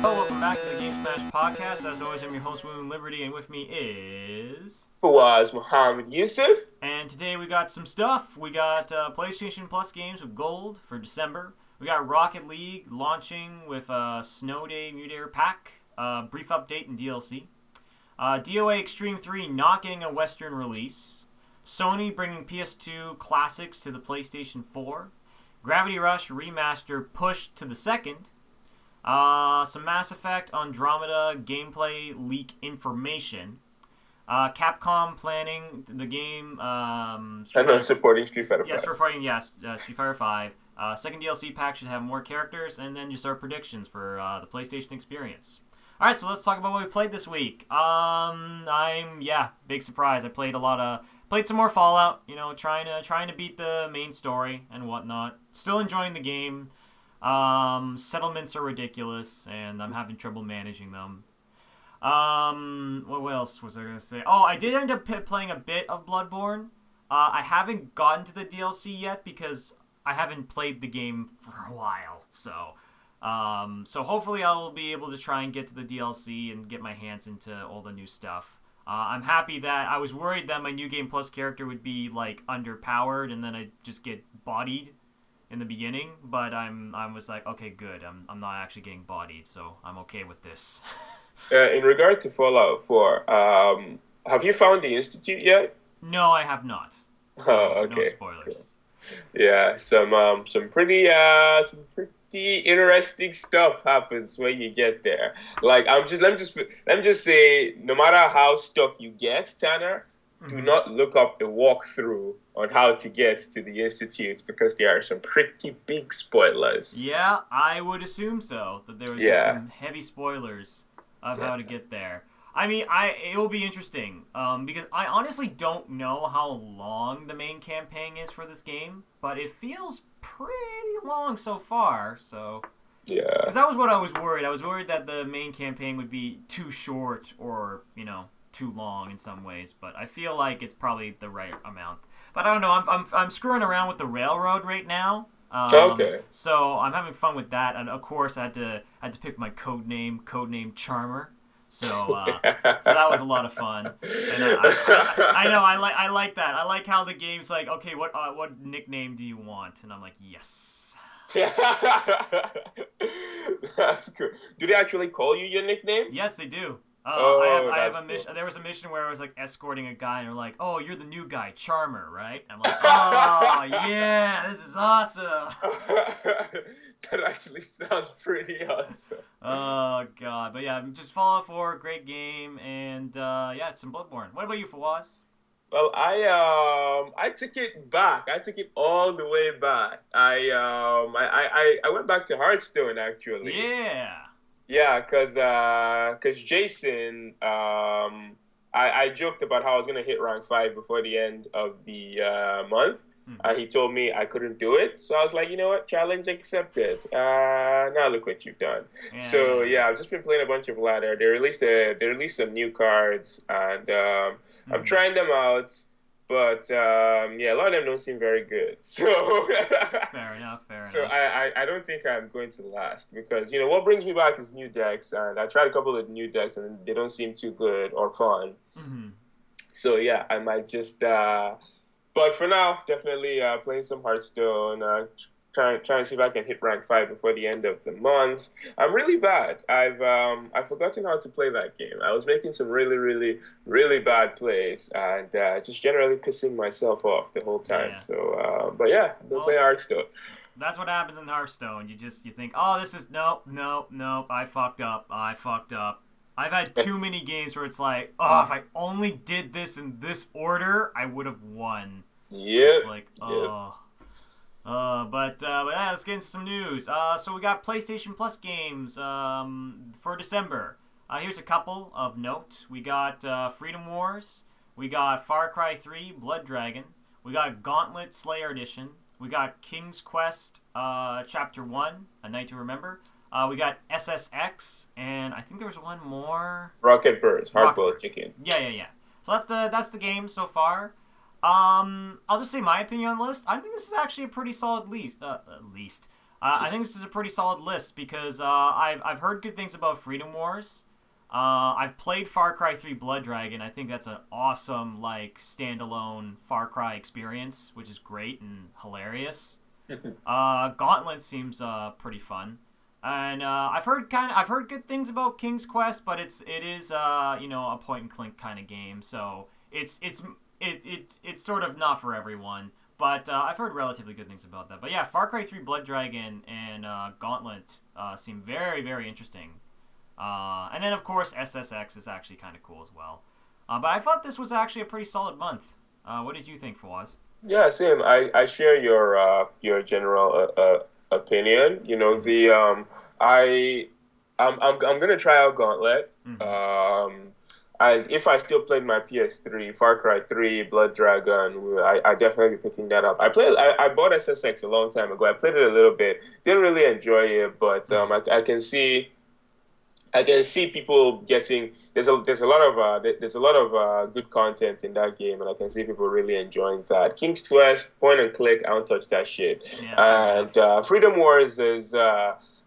Welcome back to the Game Smash podcast. As always, I'm your host, William Liberty, and with me is... Who was Muhammad Yusuf. And today we got some stuff. We got PlayStation Plus games with gold for December. We got Rocket League launching with a Snow Day Mutair pack, brief update and DLC. DOA Extreme 3 not getting a Western release. Sony bringing PS2 classics to the PlayStation 4. Gravity Rush Remaster pushed to the second. Some Mass Effect Andromeda gameplay leak information. Capcom planning the game. Supporting Street Fighter 5. Yes, Street Fighter 5. Second DLC pack should have more characters, and then just our predictions for the PlayStation experience. All right, so let's talk about what we played this week. Big surprise. I played some more Fallout. You know, trying to beat the main story and whatnot. Still enjoying the game. Settlements are ridiculous, and I'm having trouble managing them. What else was I going to say? Oh, I did end up playing a bit of Bloodborne. I haven't gotten to the DLC yet because I haven't played the game for a while. So hopefully I will be able to try and get to the DLC and get my hands into all the new stuff. I'm happy that I was worried that my New Game Plus character would be like underpowered and then I'd just get bodied in the beginning, but I was like, okay, good. I'm not actually getting bodied, so I'm okay with this. In regard to Fallout 4, have you found the Institute yet? No, I have not. So oh, okay. No spoilers. Yeah, some pretty interesting stuff happens when you get there. Like let me just say, no matter how stuck you get, Tanner, do not look up the walkthrough on how to get to the Institute because there are some pretty big spoilers. Yeah, I would assume so. That there would be some heavy spoilers of how to get there. I mean, it will be interesting because I honestly don't know how long the main campaign is for this game, but it feels pretty long so far. So yeah, because that was what I was worried. I was worried that the main campaign would be too short or too long in some ways, but I feel like it's probably the right amount. But I don't know. I'm screwing around with the railroad right now. Okay. So I'm having fun with that, and of course I had to pick my codename Charmer. So that was a lot of fun. And I know I like that. I like how the game's like, okay, what nickname do you want? And I'm like, yes. That's good. Do they actually call you your nickname? Yes, they do. I have a mission. Cool. There was a mission where I was like escorting a guy, and they're like, "Oh, you're the new guy, Charmer, right?" I'm like, "Oh, yeah, this is awesome." That actually sounds pretty awesome. Oh god, but yeah, just Fallout 4, great game, and it's some Bloodborne. What about you, Fawaz? Well, I took it back. I took it all the way back. I went back to Hearthstone actually. Yeah. Yeah, cause Jason, I joked about how I was gonna hit rank 5 before the end of the month, and he told me I couldn't do it. So I was like, you know what, challenge accepted. Now look what you've done. Yeah. So yeah, I've just been playing a bunch of ladder. They released some new cards, and I'm trying them out. But a lot of them don't seem very good. So fair enough. So I don't think I'm going to last because what brings me back is new decks, and I tried a couple of new decks and they don't seem too good or fun. Mm-hmm. So yeah, I might just. But for now, definitely playing some Hearthstone. Trying to see if I can hit rank 5 before the end of the month. I'm really bad. I've forgotten how to play that game. I was making some really, really, really bad plays and just generally pissing myself off the whole time. Yeah. So, but yeah, I've been playing Hearthstone. That's what happens in Hearthstone. You think, oh, this is nope. I fucked up. I've had too many games where it's like, oh, if I only did this in this order, I would have won. Yeah. It's like, oh. Yep. But let's get into some news. So we got PlayStation Plus games for December. Here's a couple of note. We got Freedom Wars. We got Far Cry 3 Blood Dragon. We got Gauntlet Slayer Edition. We got King's Quest Chapter 1, A Night to Remember. We got SSX, and I think there was one more. Rocket Birds, Rocket hard-boiled Birds. chicken. Yeah. So that's the game so far. I'll just say my opinion on the list. I think this is actually a pretty solid list. I think this is a pretty solid list because I've heard good things about Freedom Wars. I've played Far Cry 3 Blood Dragon. I think that's an awesome standalone Far Cry experience, which is great and hilarious. Gauntlet seems pretty fun. And I've heard good things about King's Quest, but it is a point and click kind of game, so it's sort of not for everyone. But I've heard relatively good things about that. But yeah, Far Cry 3 Blood Dragon and Gauntlet seem very, very interesting. And then of course SSX is actually kind of cool as well. But I thought this was actually a pretty solid month. What did you think, Fawaz? Yeah, same. I share your general opinion. You know, I'm gonna try out Gauntlet. Mm-hmm. If I still played my PS3, Far Cry 3, Blood Dragon, I definitely be picking that up. I bought SSX a long time ago. I played it a little bit. Didn't really enjoy it, but I can see people getting there's a lot of good content in that game, and I can see people really enjoying that. King's Quest, point and click, I don't touch that shit. Yeah. And Freedom Wars is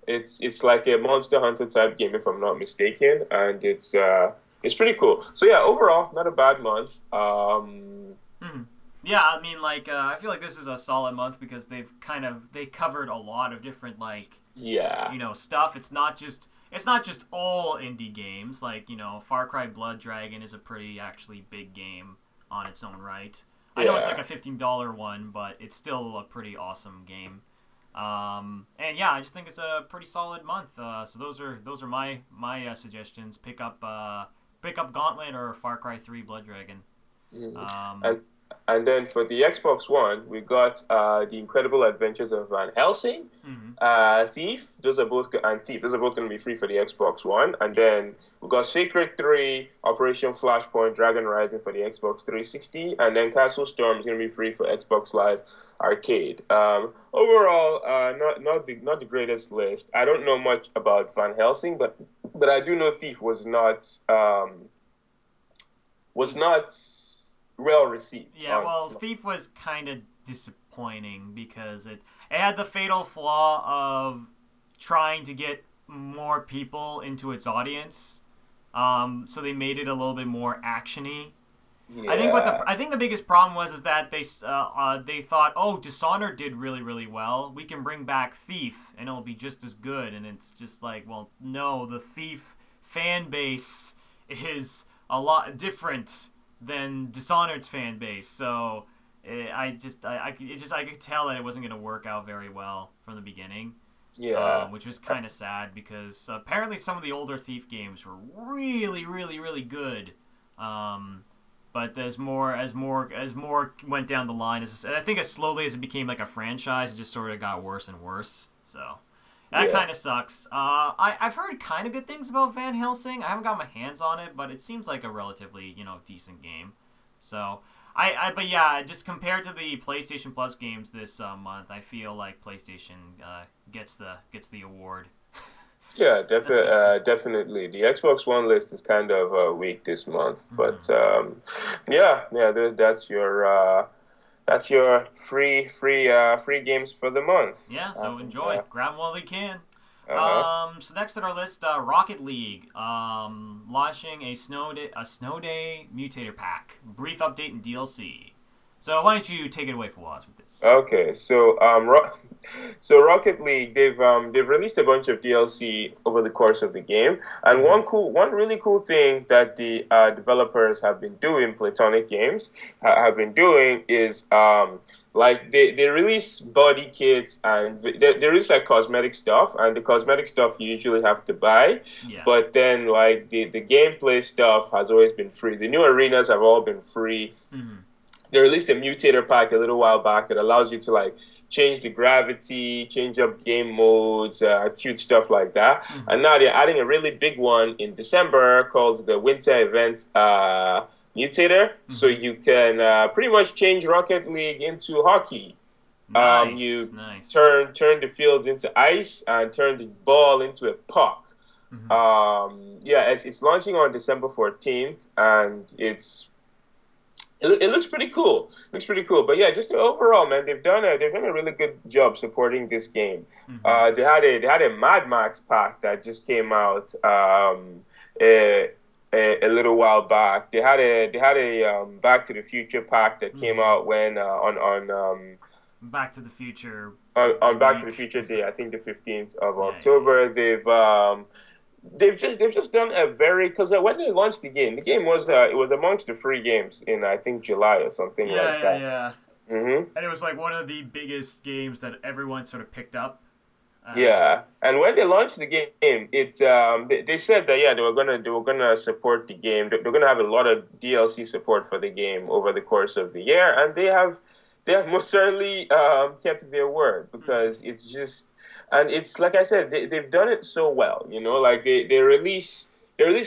it's like a Monster Hunter type game if I'm not mistaken, and it's pretty cool. So yeah, overall, not a bad month. Yeah, I mean, I feel like this is a solid month because they covered a lot of different stuff. It's not just all indie games. Far Cry Blood Dragon is a pretty actually big game on its own right. I know it's like a $15 one, but it's still a pretty awesome game. And yeah, I just think it's a pretty solid month. So those are my suggestions. Pick up Gauntlet or Far Cry 3 Blood Dragon. And then for the Xbox One, we got The Incredible Adventures of Van Helsing, Thief. Those are both going to be free for the Xbox One. And then we got Sacred 3, Operation Flashpoint, Dragon Rising for the Xbox 360, and then Castle Storm is going to be free for Xbox Live Arcade. Overall, not the greatest list. I don't know much about Van Helsing, but I do know Thief was not well received. Yeah, well, Thief was kind of disappointing because it had the fatal flaw of trying to get more people into its audience. So they made it a little bit more actiony. Yeah. I think the biggest problem was that they thought, oh, Dishonored did really, really well. We can bring back Thief and it'll be just as good. And it's just like, well, no, the Thief fan base is a lot different than Dishonored's fan base, so I could tell that it wasn't going to work out very well from the beginning. Yeah, which was kind of sad because apparently some of the older Thief games were really, really, really good. But as more went down the line, I think as slowly as it became like a franchise, it just sort of got worse and worse. So that kind of sucks. I've heard kind of good things about Van Helsing. I haven't got my hands on it, but it seems like a relatively decent game. So but yeah, just compared to the PlayStation Plus games this month, I feel like PlayStation gets the award. Yeah, definitely. The Xbox One list is kind of weak this month, but that's your free games for the month. Yeah, so enjoy. Grab them while you can. So next on our list, Rocket League, launching a Snow Day Mutator Pack, brief update and DLC. So why don't you take it away for Waz with this? Okay, so Rocket League, they've released a bunch of DLC over the course of the game, and one really cool thing that the developers have been doing, Platonic Games have been doing, is they release body kits and they release like cosmetic stuff, and the cosmetic stuff you usually have to buy. Yeah. But then the gameplay stuff has always been free. The new arenas have all been free. Mm-hmm. They released a Mutator pack a little while back that allows you to change the gravity, change up game modes, cute stuff like that. Mm-hmm. And now they're adding a really big one in December called the Winter Event Mutator. Mm-hmm. So you can pretty much change Rocket League into hockey. You Nice. turn the fields into ice and turn the ball into a puck. Yeah, it's launching on December 14th, and it looks pretty cool. Looks pretty cool. But yeah, just overall, man, they've done a really good job supporting this game. They had a Mad Max pack that just came out a little while back. They had a Back to the Future pack that came out when on Back to the Future on Back to the week. Future Day, I think the 15th of October. They've just done a very, because when they launched the game was it was amongst the free games in, I think, July or something like that. Yeah. Mm-hmm. And it was like one of the biggest games that everyone sort of picked up. Yeah, and when they launched the game, they said that they were gonna support the game. They're gonna have a lot of DLC support for the game over the course of the year, and they have most certainly kept their word, because it's just, and it's like I said, they've done it so well. Like they release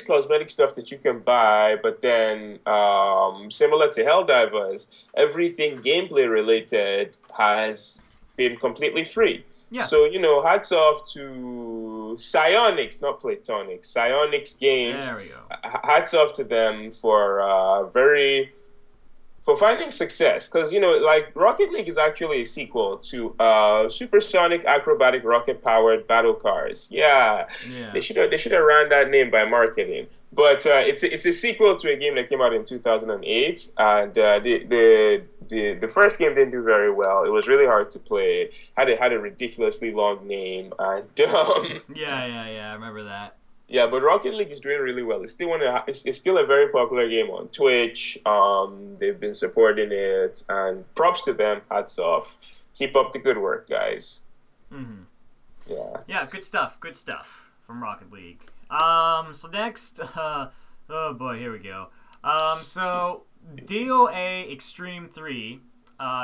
cosmetic stuff that you can buy, but then similar to Helldivers, everything gameplay related has been completely free. Yeah. So, hats off to Psyonix, not Platonic, Psyonix Games. There we go. Hats off to them for finding success, because like Rocket League is actually a sequel to supersonic acrobatic rocket powered battle cars. Yeah. They should have ran that name by marketing, but it's a sequel to a game that came out in 2008, and the first game didn't do very well. It was really hard to play. Had a ridiculously long name, and yeah, I remember that. yeah, but Rocket League is doing really well. It's still a very popular game on Twitch. They've been supporting it, and props to them. Hats off. Keep up the good work, guys. Yeah. Yeah, good stuff from Rocket League. So next, oh boy, here we go. So DOA Extreme 3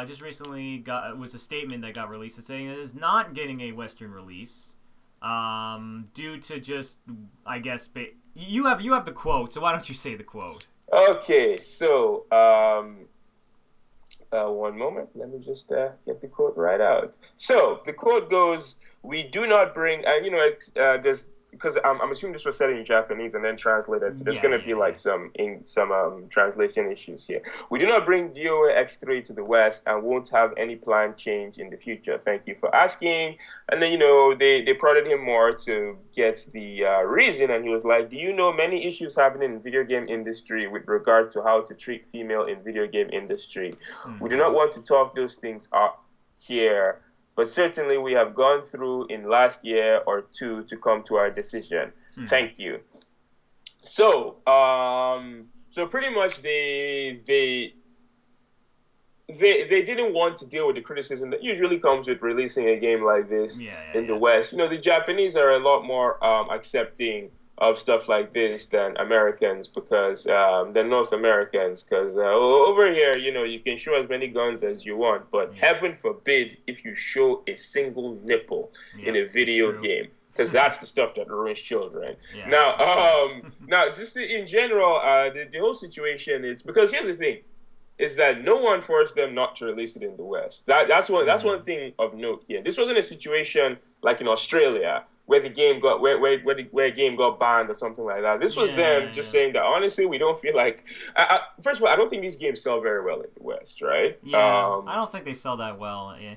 just recently was a statement that got released saying it is not getting a Western release. Due to just, I guess, you have the quote, so why don't you say the quote? Okay, so one moment, let me just get the quote right out. So the quote goes, "We do not bring," and there's, because I'm assuming this was said in Japanese and then translated, so there's going to be like some translation issues here. "We do not bring DOA X3 to the West and won't have any planned change in the future. Thank you for asking." And then, they prodded him more to get the reason, and he was like, "Do you know many issues happening in video game industry with regard to how to treat female in video game industry? We do not want to talk those things up here, but certainly we have gone through in last year or two to come to our decision. Thank you." So, so pretty much they didn't want to deal with the criticism that usually comes with releasing a game like this in the West. The Japanese are a lot more accepting of stuff like this than Americans, because than North Americans, because over here, you can show as many guns as you want, but heaven forbid if you show a single nipple in a video game, because that's the stuff that ruins children. Now just in general, the whole situation is, because here's the thing, is that no one forced them not to release it in the West. That's one thing of note here. This wasn't a situation like in Australia where the game got where a game got banned or something like that. This was them just saying that, honestly, we don't feel like. First of all, I don't think these games sell very well in the West, right? Yeah, I don't think they sell that well. Yeah.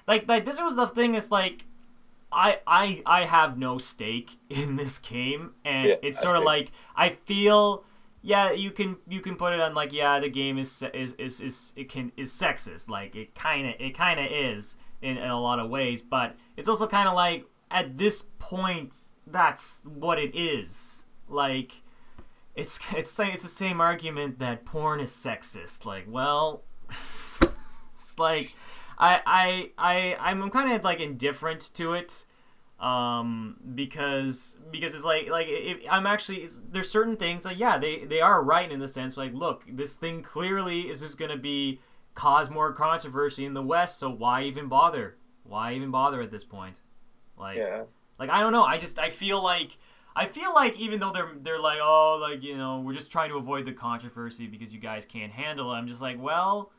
Like this was the thing. It's like I have no stake in this game, and it's sort of like I feel. Yeah, you can put it on like, yeah, the game is sexist, like it kind of is in a lot of ways, but it's also kind of like at this point that's what it is. Like it's the same argument that porn is sexist. Like, well, it's like I'm kind of like indifferent to it. Because it's like I'm actually, there's certain things like, they are right in the sense like, look, this thing clearly is just gonna cause more controversy in the West, so why even bother at this point? Like I don't know, I feel like even though they're like, oh, like, we're just trying to avoid the controversy because you guys can't handle it, I'm just like, well,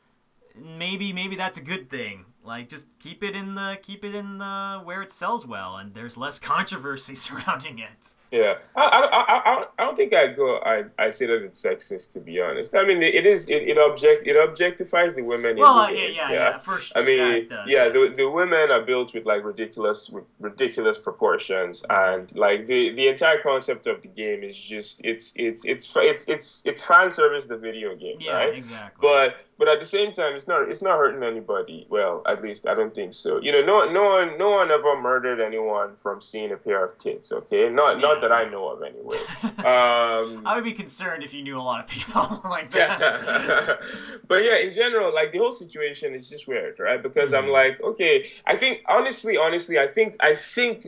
maybe that's a good thing. Like, just keep it in the where it sells well, and there's less controversy surrounding it. Yeah, I don't think I say that it's sexist, to be honest. I mean, it objectifies the women in the game. Yeah, for sure. I mean, does, yeah, the women are built with like ridiculous proportions, and like the entire concept of the game is just it's fan service, the video game, right? Exactly. But at the same time, it's not hurting anybody. Well, at least I don't think so. No one ever murdered anyone from seeing a pair of tits. Okay, not that I know of anyway. I would be concerned if you knew a lot of people like that. But yeah, in general, like the whole situation is just weird, right? Because I'm like, okay, I think honestly, I think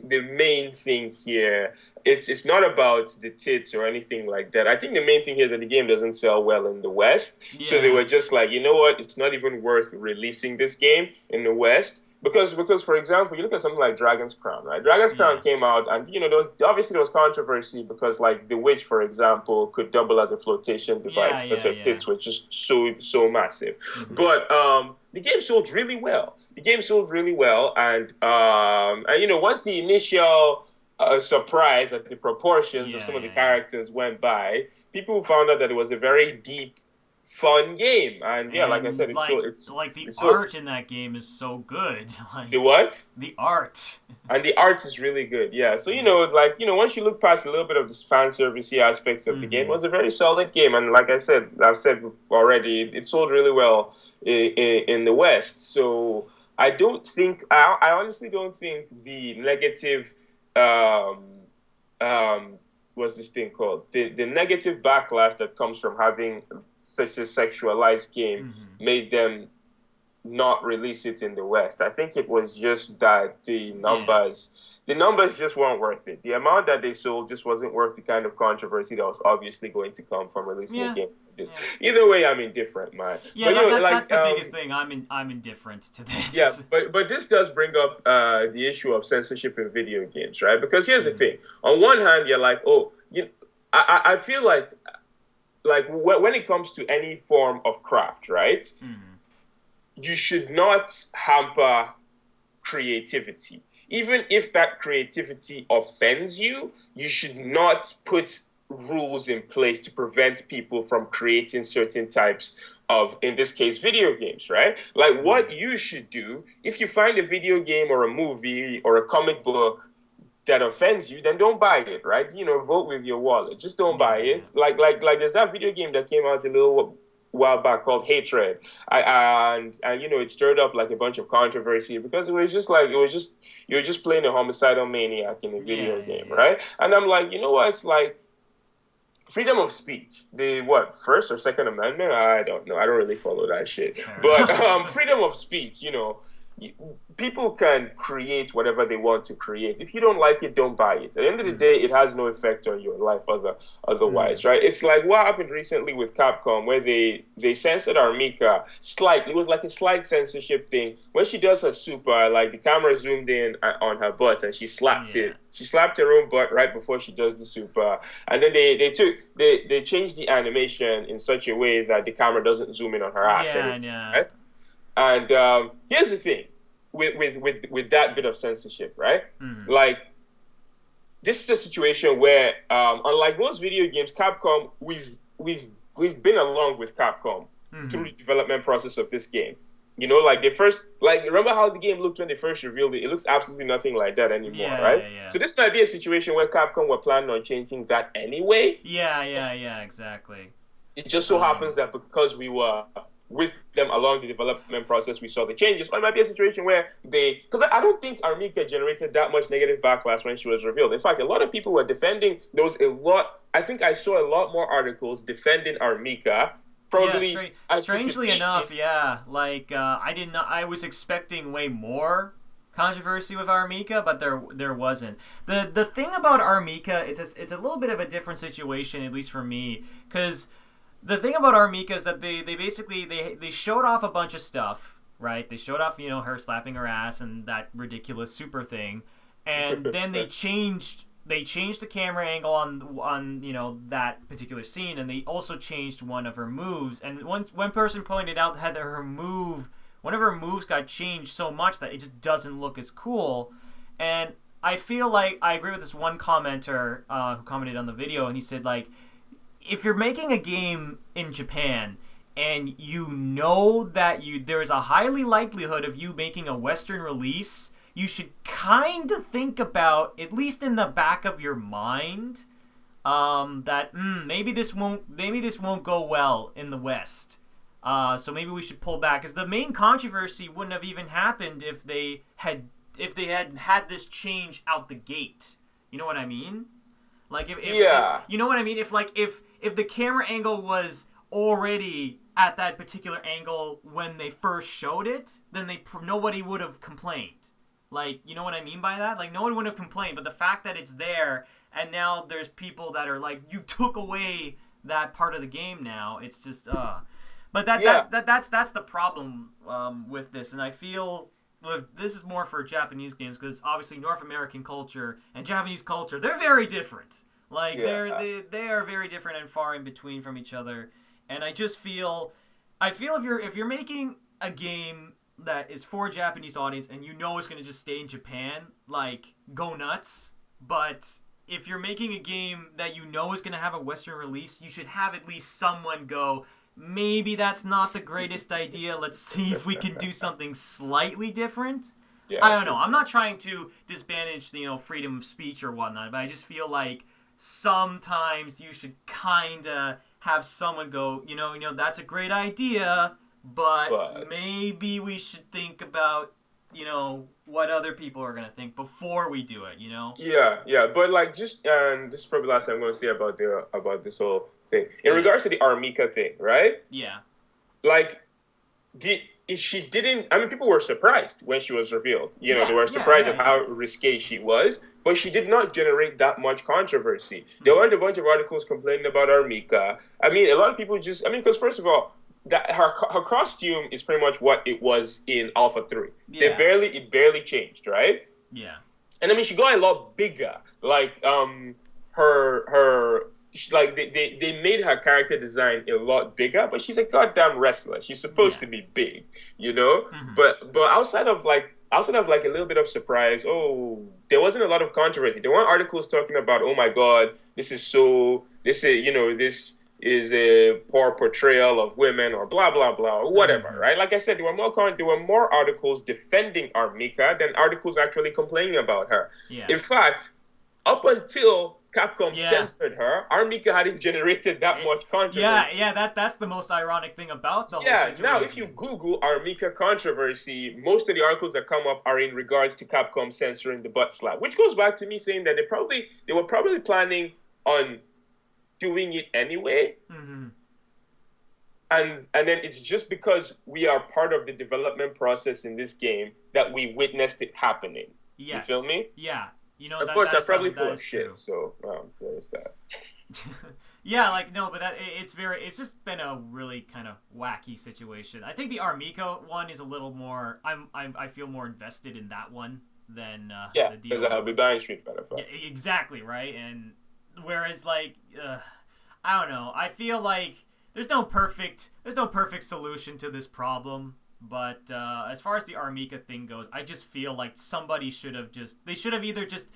the main thing here, it's not about the tits or anything like that. I think the main thing here is that the game doesn't sell well in the West. So they were just like, you know what, it's not even worth releasing this game in the West. Because for example, you look at something like Dragon's Crown, right? Dragon's Crown came out, and there was controversy because like the witch, for example, could double as a flotation device because her tits were just so massive. But the game sold really well. And once the initial surprise at the proportions of some of the characters went by, people found out that it was a very deep, fun game, and like I said, the art in that game is so good. Like, the what? The art. And the art is really good. Yeah. So once you look past a little bit of the fan servicey aspects of the game, it was a very solid game, and like I've said already, it sold really well in the West. So I honestly don't think the negative what's this thing called? The negative backlash that comes from having such a sexualized game made them not release it in the West. I think it was just that the numbers just weren't worth it. The amount that they sold just wasn't worth the kind of controversy that was obviously going to come from releasing a game like this. Either way, I'm indifferent, man. Yeah, that's the biggest thing. I'm indifferent to this. Yeah, but this does bring up the issue of censorship in video games, right? Because here's the thing. On one hand, you're like, I feel like when it comes to any form of craft, right? You should not hamper creativity. Even if that creativity offends you, you should not put rules in place to prevent people from creating certain types of, in this case, video games, right? Like what you should do, if you find a video game or a movie or a comic book that offends you, then don't buy it, right? Vote with your wallet. Just don't buy it. Like there's that video game that came out a little while back called Hatred, and it stirred up like a bunch of controversy because it was just you were just playing a homicidal maniac in a video game, right? And I'm like, what? It's like freedom of speech. The First or Second Amendment? I don't know. I don't really follow that shit. But freedom of speech. People can create whatever they want to create. If you don't like it, don't buy it. At the end of the day, it has no effect on your life otherwise, right? It's like what happened recently with Capcom, where they censored Armika slightly. It was like a slight censorship thing. When she does her super, like the camera zoomed in on her butt and she slapped it. She slapped her own butt right before she does the super. And then they changed the animation in such a way that the camera doesn't zoom in on her ass. Right? And here's the thing with that bit of censorship, right? Like, this is a situation where, unlike most video games, Capcom, we've been along with Capcom through the development process of this game. Remember how the game looked when they first revealed it? It looks absolutely nothing like that anymore, right? Yeah. So this might be a situation where Capcom were planning on changing that anyway. Yeah, exactly. It just so happens that because we were with them along the development process, we saw the changes. Or it might be a situation where because I don't think Armika generated that much negative backlash when she was revealed. In fact, a lot of people were defending. I think I saw a lot more articles defending Armika. Probably. Strangely enough, I was expecting way more controversy with Armika, but there wasn't. The thing about Armika, it's a little bit of a different situation, at least for me, because the thing about Armika is that they basically they showed off a bunch of stuff, right? They showed off, her slapping her ass and that ridiculous super thing, and then they changed the camera angle on that particular scene, and they also changed one of her moves. And one person pointed out that her move one of her moves got changed so much that it just doesn't look as cool. And I feel like I agree with this one commenter who commented on the video, and he said, like, if you're making a game in Japan and you know that there is a highly likelihood of you making a Western release, you should kind of think about, at least in the back of your mind, that maybe this won't go well in the West. So maybe we should pull back, because the main controversy wouldn't have even happened if they had this change out the gate. You know what I mean? Like if you know what I mean? If the camera angle was already at that particular angle when they first showed it, then nobody would have complained. Like, you know what I mean by that? Like, no one would have complained, but the fact that it's there and now there's people that are like, you took away that part of the game now. It's just but that's the problem with this, and I feel this is more for Japanese games, because obviously North American culture and Japanese culture, they're very different. Like they are very different and far in between from each other. And I feel if you're making a game that is for a Japanese audience and you know it's going to just stay in Japan, like, go nuts. But if you're making a game that you know is going to have a Western release, you should have at least someone go, maybe that's not the greatest idea. Let's see if we can do something slightly different. Yeah. I don't know. I'm not trying to disparage, freedom of speech or whatnot, but I just feel like sometimes you should kind of have someone go, that's a great idea, but maybe we should think about, what other people are going to think before we do it, Yeah. But like, just, this is probably the last thing I'm going to say about this whole thing. In regards to the Armika thing, right? Yeah. Like, people were surprised when she was revealed. They were surprised at how risque she was, but she did not generate that much controversy. There weren't a bunch of articles complaining about Armika. I mean, a lot of people because first of all, that her costume is pretty much what it was in Alpha 3. Yeah. It barely changed, right? Yeah. And I mean, she got a lot bigger. Like, they made her character design a lot bigger, but she's a goddamn wrestler. She's supposed to be big, Mm-hmm. But outside of like a little bit of surprise, there wasn't a lot of controversy. There weren't articles talking about, oh my god, this is a poor portrayal of women or blah blah blah or whatever, mm-hmm. right? Like I said, there were more articles defending Armika than articles actually complaining about her. Yeah. In fact, up until Capcom censored her, Armika hadn't generated that much controversy. That's the most ironic thing about the whole situation. Now if you Google Armika controversy, most of the articles that come up are in regards to Capcom censoring the butt slap, which goes back to me saying that they were probably planning on doing it anyway. Mm-hmm. And then it's just because we are part of the development process in this game that we witnessed it happening. Yes. You feel me? Yeah. Of course, I'm probably full of shit, true. So there's that. But it's just been a really kind of wacky situation. I think the Armika one is a little more. I feel more invested in that one than the DOA. Because I'll be buying Street Fighter 5. Yeah, exactly, right. And whereas I don't know. I feel like there's no perfect solution to this problem. But as far as the Armika thing goes, I just feel like somebody should have either just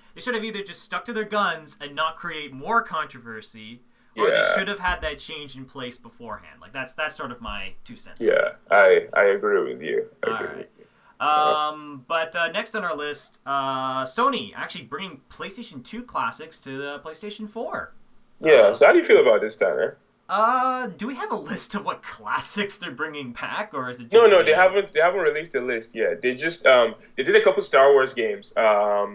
stuck to their guns and not create more controversy, or they should have had that change in place beforehand. Like that's sort of my 2 cents. Yeah, I agree with you. But next on our list, Sony actually bringing PlayStation 2 classics to the PlayStation 4. Yeah. So how do you feel about this, Tanner? Do we have a list of what classics they're bringing back, or is it just No, they haven't released a list yet. They just they did a couple Star Wars games. I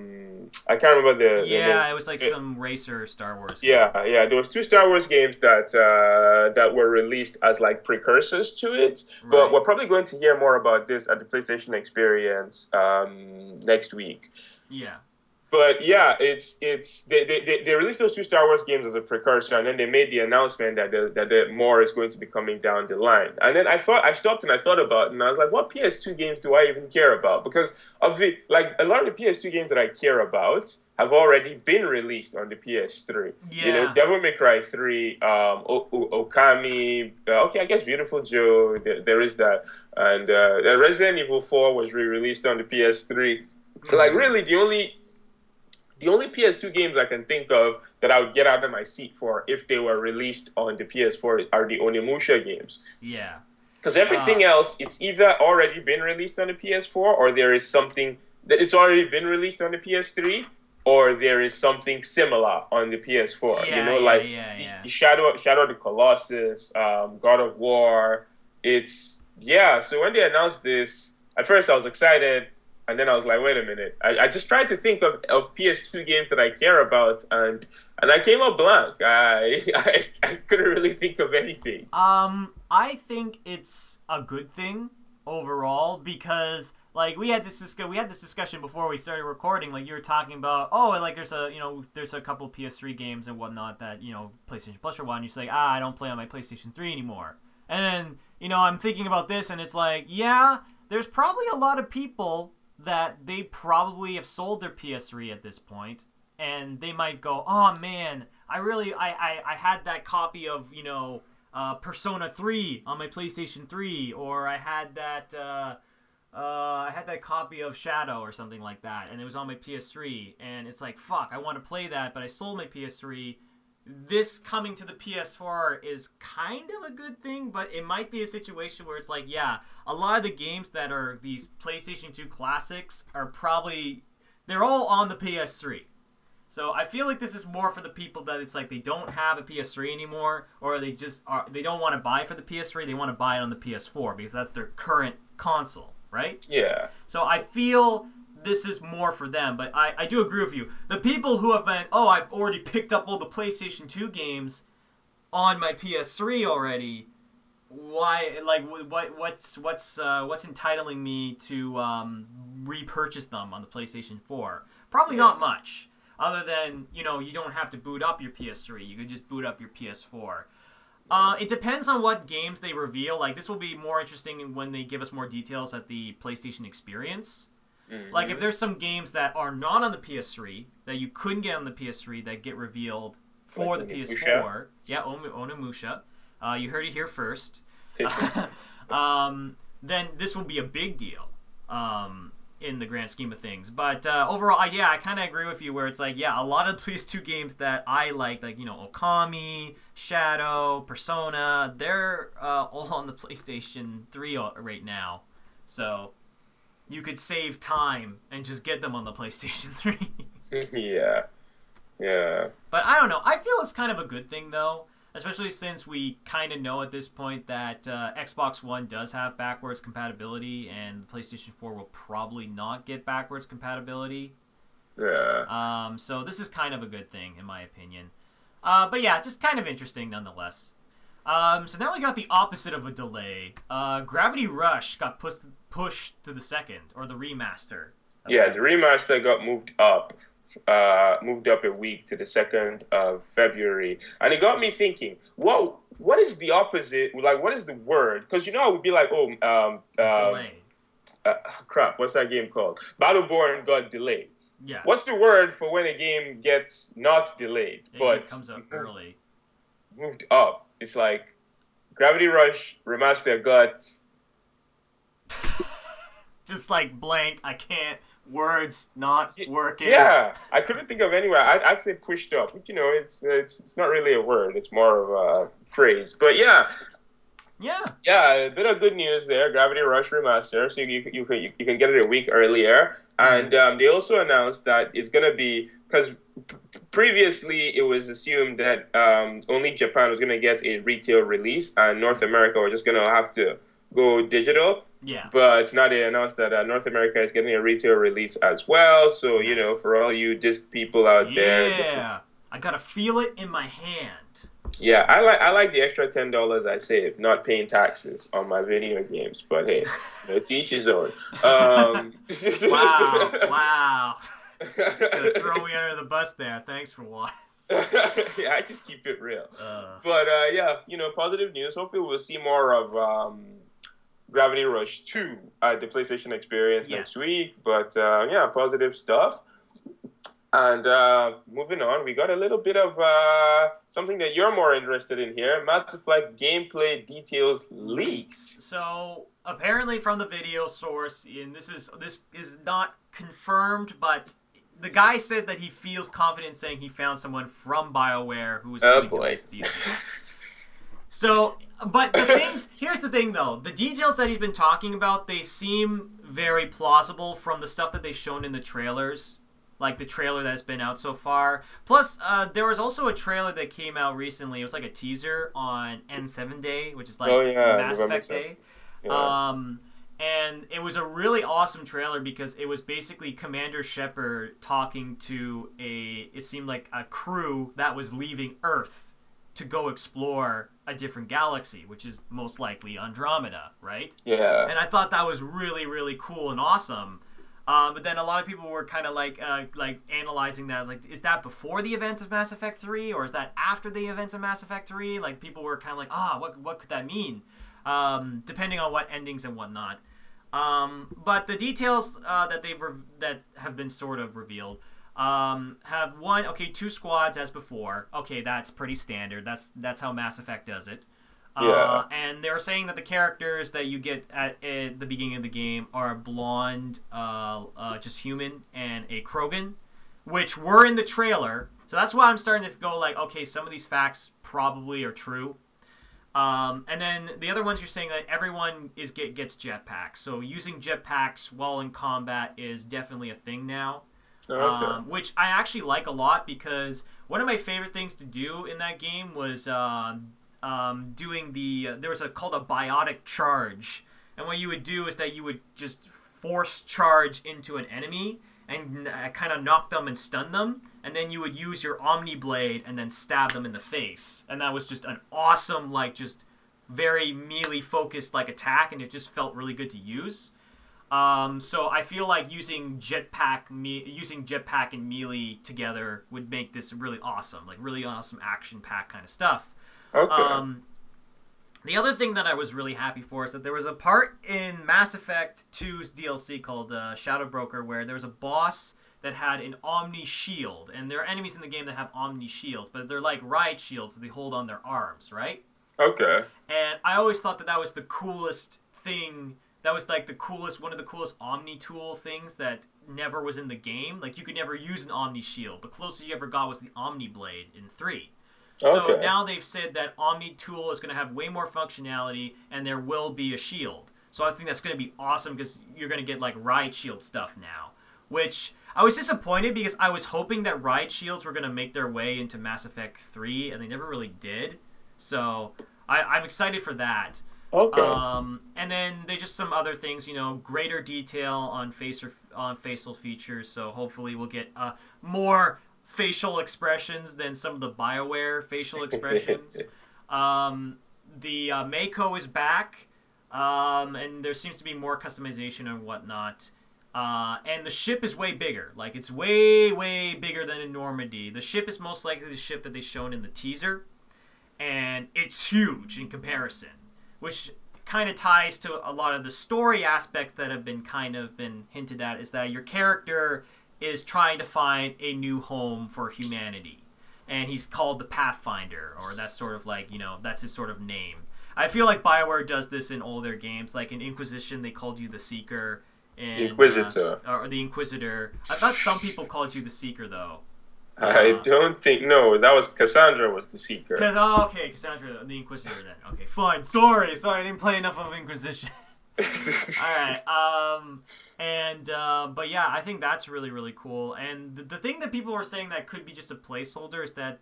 can't remember the name. It was like some racer Star Wars game. Yeah, there was 2 Star Wars games that were released as like precursors to it. Right. But we're probably going to hear more about this at the PlayStation Experience next week. Yeah. But yeah, it's they released those two Star Wars games as a precursor, and then they made the announcement that more is going to be coming down the line. And then I stopped and I thought about it, and I was like, what PS2 games do I even care about? Because of the a lot of the PS2 games that I care about have already been released on the PS3. Yeah. You know, Devil May Cry 3, Okami, okay, I guess Beautiful Joe, there is that, and Resident Evil 4 was re-released on the PS3. So like really the only PS2 games I can think of that I would get out of my seat for if they were released on the PS4 are the Onimusha games. Yeah. Because everything else, it's either already been released on the PS4 or there is something that it's already been released on the PS3 or there is something similar on the PS4. Yeah, you know, like Shadow of the Colossus, God of War. So when they announced this, at first I was excited. And then I was like, wait a minute. I just tried to think of PS2 games that I care about, and I came up blank. I couldn't really think of anything. I think it's a good thing overall because like we had this discussion before we started recording. Like you were talking about, like there's a couple of PS3 games and whatnot that PlayStation Plus or one. You're like, I don't play on my PlayStation 3 anymore. And then I'm thinking about this, and it's like, yeah, there's probably a lot of people that they probably have sold their PS3 at this point, and they might go, oh man, I had that copy of Persona 3 on my PlayStation 3, or I had that copy of Shadow or something like that, and it was on my PS3, and it's like, fuck, I want to play that, but I sold my PS3. This coming to the PS4 is kind of a good thing, but it might be a situation where it's like, yeah, a lot of the games that are these PlayStation 2 classics are they're all on the PS3. So I feel like this is more for the people that it's like they don't have a PS3 anymore, or they don't want to buy for the PS3, they want to buy it on the PS4 because that's their current console, right? Yeah. So I feel this is more for them, but I do agree with you. The people who have been, I've already picked up all the PlayStation 2 games on my PS3 already. Why? Like, what's entitling me to repurchase them on the PlayStation 4? Probably not much, other than you don't have to boot up your PS3. You could just boot up your PS4. It depends on what games they reveal. Like, this will be more interesting when they give us more details at the PlayStation Experience. Like, if there's some games that are not on the PS3 that you couldn't get on the PS3 that get revealed for the PS4, Onimusha, you heard it here first. Then this will be a big deal in the grand scheme of things. But overall, I kind of agree with you where it's like, a lot of the PS2 games that I like Okami, Shadow, Persona, they're all on the PlayStation 3 right now. So you could save time and just get them on the PlayStation 3. Yeah. But I don't know. I feel it's kind of a good thing, though, especially since we kind of know at this point that Xbox One does have backwards compatibility, and the PlayStation 4 will probably not get backwards compatibility. Yeah. So this is kind of a good thing, in my opinion. But yeah, just kind of interesting nonetheless. So now we got the opposite of a delay. Gravity Rush got pushed to the second, or the remaster. Yeah, the remaster got moved up a week to the 2nd of February, and it got me thinking, what is the opposite? Like, what is the word? Because I would be like, delay. Crap, what's that game called? Battleborn got delayed. Yeah. What's the word for when a game gets not delayed, but it comes up early? Moved up. It's like Gravity Rush Remaster got just like blank. I can't. Words not working. Yeah, I couldn't think of anywhere. I'd say pushed up. But, it's not really a word. It's more of a phrase. But yeah, a bit of good news there. Gravity Rush Remaster. So you can get it a week earlier. And they also announced that it's gonna be, because previously it was assumed that only Japan was gonna get a retail release, and North America were just gonna have to go digital. Yeah. But now they announced that North America is getting a retail release as well. So, nice. For all you disc people out there. Yeah. I gotta feel it in my hand. Yeah, I like the extra $10 I save, not paying taxes on my video games. But hey, to each his own. Wow. Just gonna throw me under the bus there. Thanks for what. Yeah, I just keep it real. But yeah, positive news. Hopefully, we'll see more of Gravity Rush 2 at the PlayStation Experience next week. But yeah, positive stuff. And moving on, we got a little bit of something that you're more interested in here. Mass Effect gameplay details leaks. So apparently from the video source, and this is not confirmed, but the guy said that he feels confident saying he found someone from BioWare who was giving him these details. So, but here's the thing though, the details that he's been talking about, they seem very plausible from the stuff that they've shown in the trailers. Like the trailer that's been out so far. Plus, there was also a trailer that came out recently. It was like a teaser on N7 Day, which is like Mass Effect Day. Yeah. And it was a really awesome trailer because it was basically Commander Shepard talking to it seemed like a crew that was leaving Earth to go explore a different galaxy, which is most likely Andromeda, right? Yeah. And I thought that was really, really cool and awesome. But then a lot of people were kind of like analyzing that, like, is that before the events of Mass Effect 3 or is that after the events of Mass Effect 3? Like, people were kind of like, what could that mean? Depending on what endings and whatnot. But the details that have been sort of revealed have two squads as before. Okay, that's pretty standard. That's how Mass Effect does it. Yeah. And they're saying that the characters that you get at the beginning of the game are a blonde, just human, and a Krogan, which were in the trailer. So that's why I'm starting to go like, okay, some of these facts probably are true. And then the other ones you're saying that everyone gets jetpacks. So using jetpacks while in combat is definitely a thing now. Okay. Which I actually like a lot because one of my favorite things to do in that game was doing there was called a biotic charge, and what you would do is that you would just force charge into an enemy and kind of knock them and stun them, and then you would use your Omni Blade and then stab them in the face, and that was just an awesome, like, just very melee focused like attack, and it just felt really good to use. So I feel like using jetpack and melee together would make this really awesome action pack kind of stuff. Okay. The other thing that I was really happy for is that there was a part in Mass Effect 2's DLC called Shadow Broker where there was a boss that had an Omni Shield, and there are enemies in the game that have Omni Shields, but they're like riot shields that they hold on their arms, right? Okay. And I always thought that was the coolest thing. That was like one of the coolest Omni tool things that never was in the game. Like, you could never use an Omni Shield. The closest you ever got was the Omni Blade in 3. So now they've said that Omni Tool is going to have way more functionality, and there will be a shield. So I think that's going to be awesome because you're going to get like riot shield stuff now. Which I was disappointed because I was hoping that riot shields were going to make their way into Mass Effect 3, and they never really did. So I'm excited for that. Okay. And then they just some other things, greater detail on facial features. So hopefully we'll get more facial expressions than some of the BioWare facial expressions. The Mako is back, and there seems to be more customization and whatnot. And the ship is way bigger. Like, it's way, way bigger than in Normandy. The ship is most likely the ship that they shown in the teaser, and it's huge in comparison, which kind of ties to a lot of the story aspects that have been hinted at, is that your character is trying to find a new home for humanity. And he's called the Pathfinder, or that's sort of like, that's his sort of name. I feel like BioWare does this in all their games. Like in Inquisition, they called you the Seeker. And, Inquisitor. Or the Inquisitor. I thought some people called you the Seeker, though. I don't think... No, that was... Cassandra was the Seeker. Okay, Cassandra, the Inquisitor then. Okay, fine. Sorry, I didn't play enough of Inquisition. Alright, but yeah, I think that's really, really cool. And the thing that people were saying that could be just a placeholder is that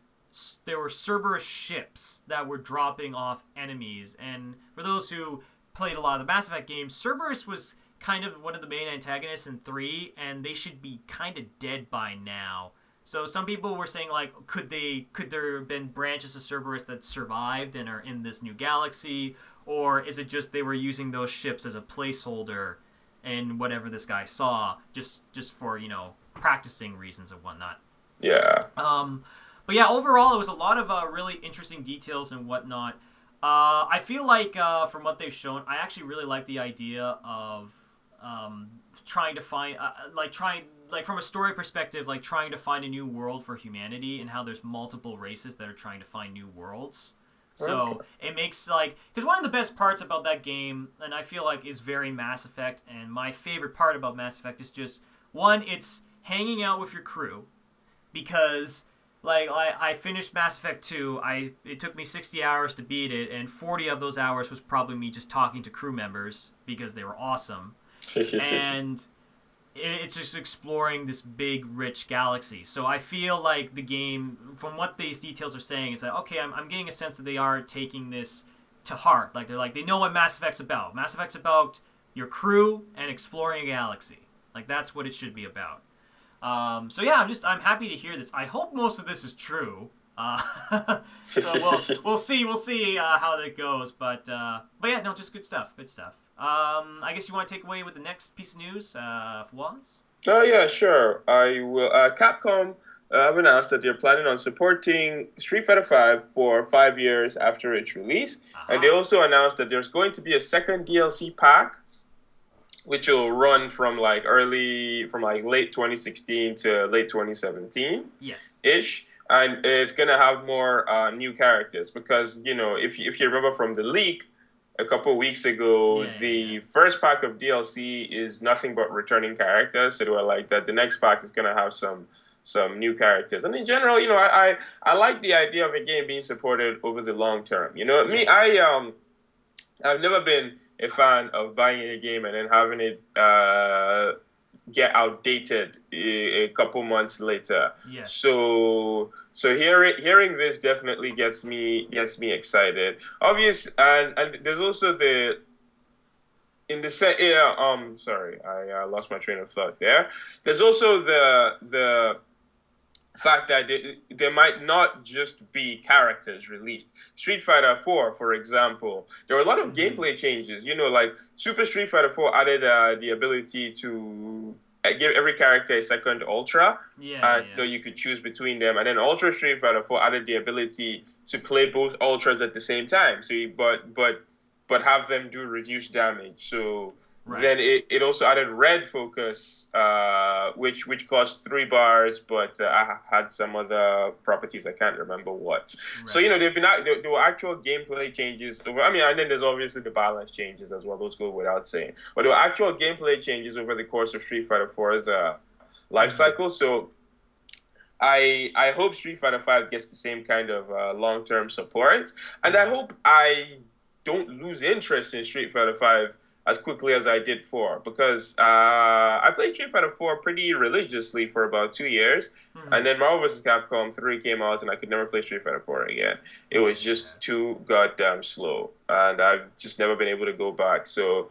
there were Cerberus ships that were dropping off enemies. And for those who played a lot of the Mass Effect games, Cerberus was kind of one of the main antagonists in 3, and they should be kind of dead by now. So some people were saying, like, could there have been branches of Cerberus that survived and are in this new galaxy? Or is it just they were using those ships as a placeholder and whatever this guy saw, just for, practicing reasons and whatnot. Yeah. But yeah, overall, it was a lot of really interesting details and whatnot. I feel like from what they've shown, I actually really like the idea of trying to find, from a story perspective, like trying to find a new world for humanity and how there's multiple races that are trying to find new worlds. So it makes because one of the best parts about that game, and I feel like is very Mass Effect, and my favorite part about Mass Effect is just one, it's hanging out with your crew, because I finished Mass Effect 2. It took me 60 hours to beat it, and 40 of those hours was probably me just talking to crew members because they were awesome. And it's just exploring this big, rich galaxy. So I feel like the game, from what these details are saying, is that, okay, I'm getting a sense that they are taking this to heart. They know what Mass Effect's about. Mass Effect's about your crew and exploring a galaxy. That's what it should be about. So yeah, I'm happy to hear this. I hope most of this is true. So we'll see how that goes. But yeah, no, just good stuff. I guess you want to take away with the next piece of news, Waz? Oh yeah, sure. I will. Capcom have announced that they're planning on supporting Street Fighter V for 5 years after its release, and they also announced that there's going to be a second DLC pack, which will run from late 2016 to late 2017. Yes. Ish. And it's gonna have more new characters because if you remember from the leak a couple of weeks ago, the first pack of DLC is nothing but returning characters. So they were like that the next pack is gonna have some new characters. And in general, I like the idea of a game being supported over the long term. Me, I've never been a fan of buying a game and then having it get outdated a couple months later. Yes. So hearing this definitely gets me excited. Obvious, and there's also sorry, I lost my train of thought there. There's also the fact that there might not just be characters released. Street Fighter 4, for example, there were a lot of gameplay changes. Like Super Street Fighter 4 added the ability to give every character a second Ultra. You could choose between them. And then Ultra Street Fighter 4 added the ability to play both Ultras at the same time. So but have them do reduced damage. So then it also added Red Focus, which cost 3 bars, but I had some other properties I can't remember what. Right. So there were actual gameplay changes. And then there's obviously the balance changes as well. Those go without saying. But there were actual gameplay changes over the course of Street Fighter 4's life cycle. So I hope Street Fighter 5 gets the same kind of long-term support, and I hope I don't lose interest in Street Fighter 5 as quickly as I did 4, because I played Street Fighter 4 pretty religiously for about 2 years, and then Marvel vs. Capcom 3 came out, and I could never play Street Fighter 4 again. It was just too goddamn slow, and I've just never been able to go back. So